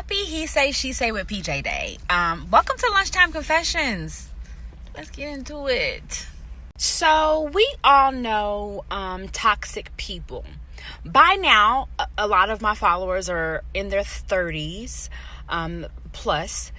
Happy He Say She Say with PJ Day. Welcome to Lunchtime Confessions. Let's get into it. So we all know toxic people. By now, a lot of my followers are in their 30s plus.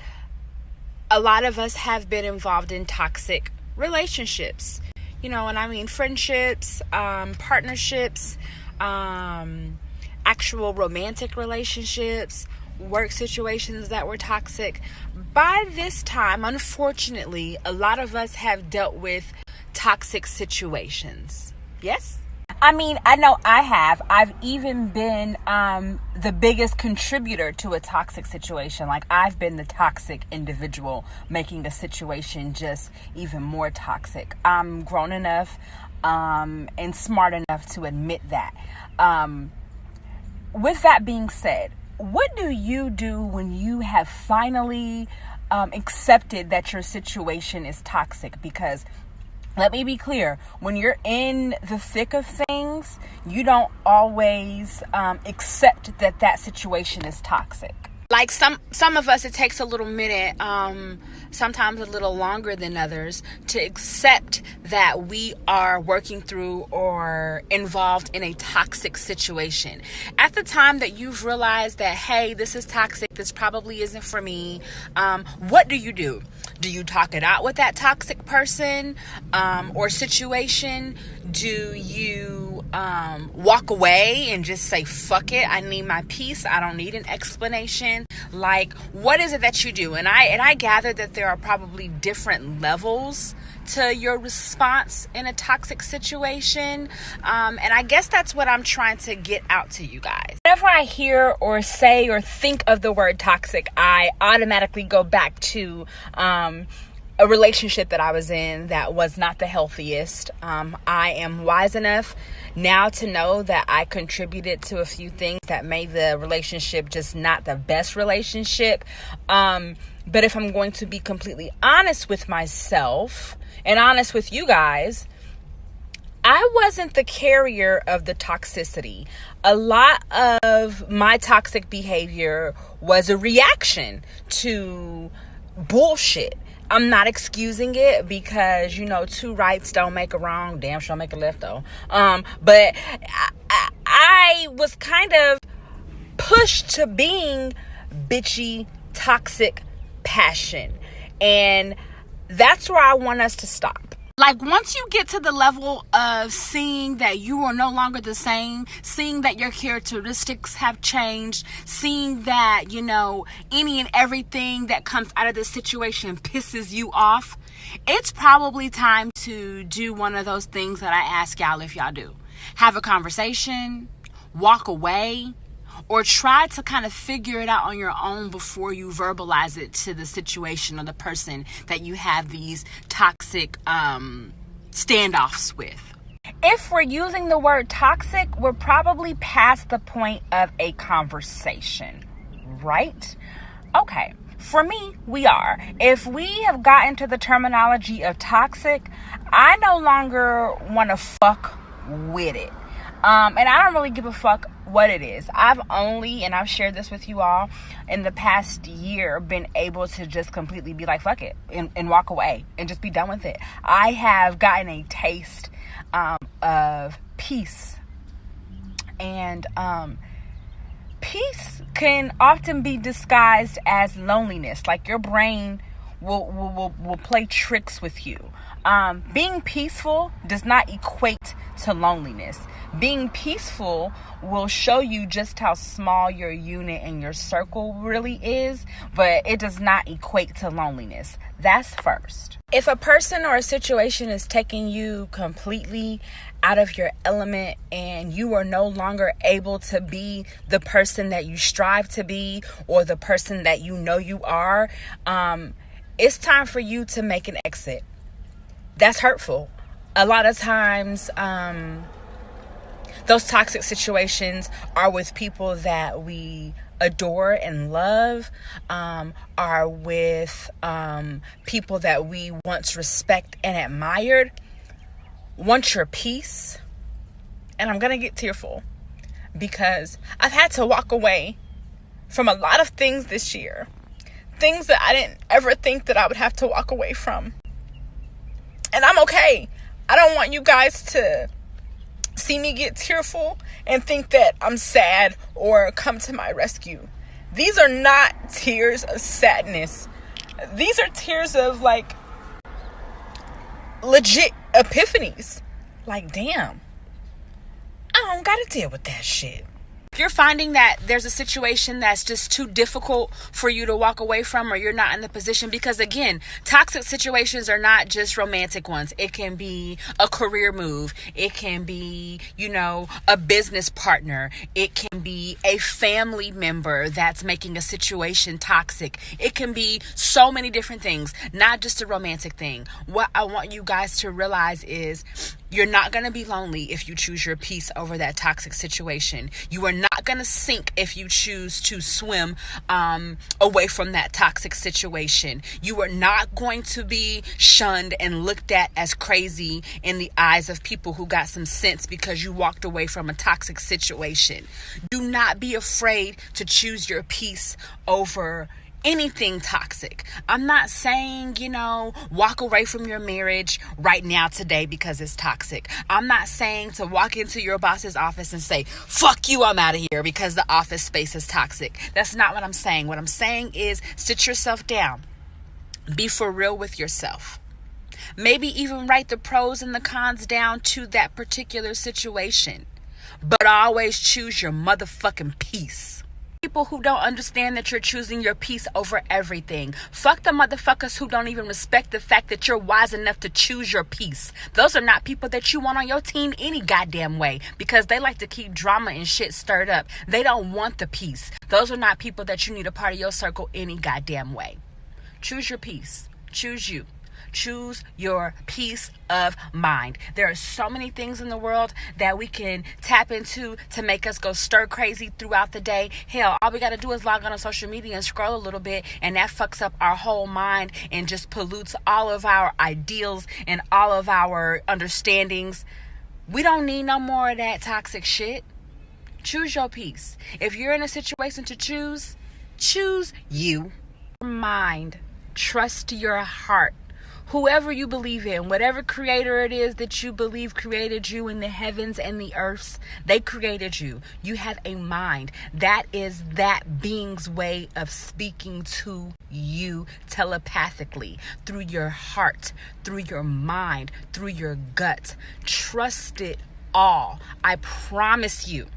A lot of us have been involved in toxic relationships. You know what I mean? Friendships, partnerships, actual romantic relationships, work situations that were toxic. By this time, unfortunately, a lot of us have dealt with toxic situations. Yes? I mean, I know I have. I've even been the biggest contributor to a toxic situation. Like, I've been the toxic individual, making a situation just even more toxic. I'm grown enough and smart enough to admit that. With that being said, what do you do when you have finally accepted that your situation is toxic? Because let me be clear, when you're in the thick of things, you don't always accept that situation is toxic. Like some of us, it takes a little minute, sometimes a little longer than others, to accept that we are working through or involved in a toxic situation. At the time that you've realized that, hey, this is toxic, this probably isn't for me, what do? Do you talk it out with that toxic person or situation? Do you walk away and just say, fuck it, I need my peace, I don't need an explanation? Like, what is it that you do? And I gather that there are probably different levels to your response in a toxic situation. And I guess that's what I'm trying to get out to you guys. Whenever I hear or say or think of the word toxic, I automatically go back to a relationship that I was in that was not the healthiest. I am wise enough now to know that I contributed to a few things that made the relationship just not the best relationship. But if I'm going to be completely honest with myself and honest with you guys, I wasn't the carrier of the toxicity. A lot of my toxic behavior was a reaction to bullshit. I'm not excusing it because, two rights don't make a wrong. Damn sure make a left though. But I was kind of pushed to being bitchy, toxic passion. And that's where I want us to stop. Like, once you get to the level of seeing that you are no longer the same, seeing that your characteristics have changed, seeing that, any and everything that comes out of this situation pisses you off, it's probably time to do one of those things that I ask y'all if y'all do. Have a conversation, walk away, or try to kind of figure it out on your own before you verbalize it to the situation or the person that you have these toxic standoffs with. If we're using the word toxic, we're probably past the point of a conversation, right? Okay, for me, we are. If we have gotten to the terminology of toxic, I no longer want to fuck with it. And I don't really give a fuck what it is. I've shared this with you all, in the past year, been able to just completely be like, fuck it, and walk away and just be done with it. I have gotten a taste of peace. And peace can often be disguised as loneliness. Like, your brain will play tricks with you. Being peaceful does not equate to loneliness. Being peaceful will show you just how small your unit and your circle really is, but it does not equate to loneliness. That's first. If a person or a situation is taking you completely out of your element and you are no longer able to be the person that you strive to be or the person that you are, it's time for you to make an exit. That's hurtful. A lot of times, those toxic situations are with people that we adore and love, are with people that we once respect and admired. Want your peace? And I'm going to get tearful because I've had to walk away from a lot of things this year. Things that I didn't ever think that I would have to walk away from. And I'm okay. I don't want you guys to see me get tearful and think that I'm sad or come to my rescue. These are not tears of sadness. These are tears of like legit epiphanies. Like, damn, I don't gotta deal with that shit. If you're finding that there's a situation that's just too difficult for you to walk away from, or you're not in the position, because again, toxic situations are not just romantic ones. It can be a career move. It can be, a business partner. It can be a family member that's making a situation toxic. It can be so many different things, not just a romantic thing. What I want you guys to realize is you're not going to be lonely if you choose your peace over that toxic situation. You are not going to sink if you choose to swim away from that toxic situation. You are not going to be shunned and looked at as crazy in the eyes of people who got some sense because you walked away from a toxic situation. Do not be afraid to choose your peace over anything toxic. I'm not saying, walk away from your marriage right now today because it's toxic. I'm not saying to walk into your boss's office and say, fuck you, I'm out of here because the office space is toxic. That's not what I'm saying. What I'm saying is sit yourself down. Be for real with yourself. Maybe even write the pros and the cons down to that particular situation. But always choose your motherfucking peace. People who don't understand that you're choosing your peace over everything. Fuck the motherfuckers who don't even respect the fact that you're wise enough to choose your peace. Those are not people that you want on your team any goddamn way, because they like to keep drama and shit stirred up. They don't want the peace. Those are not people that you need a part of your circle any goddamn way. Choose your peace. Choose you. Choose your peace of mind. There are so many things in the world that we can tap into to make us go stir crazy throughout the day. Hell, all we got to do is log on to social media and scroll a little bit, and that fucks up our whole mind and just pollutes all of our ideals and all of our understandings. We don't need no more of that toxic shit. Choose your peace. If you're in a situation to choose you. Mind. Trust your heart. Whoever you believe in, whatever creator it is that you believe created you in the heavens and the earths, they created you. You have a mind. That is that being's way of speaking to you telepathically, through your heart, through your mind, through your gut. Trust it all. I promise you,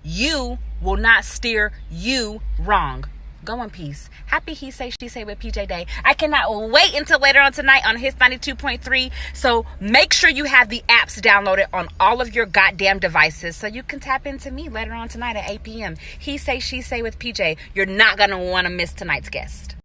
you will not steer you wrong. Go in peace. Happy He Say, She Say with PJ Day. I cannot wait until later on tonight on His 92.3. So make sure you have the apps downloaded on all of your goddamn devices so you can tap into me later on tonight at 8 p.m. He Say, She Say with PJ. You're not going to want to miss tonight's guest.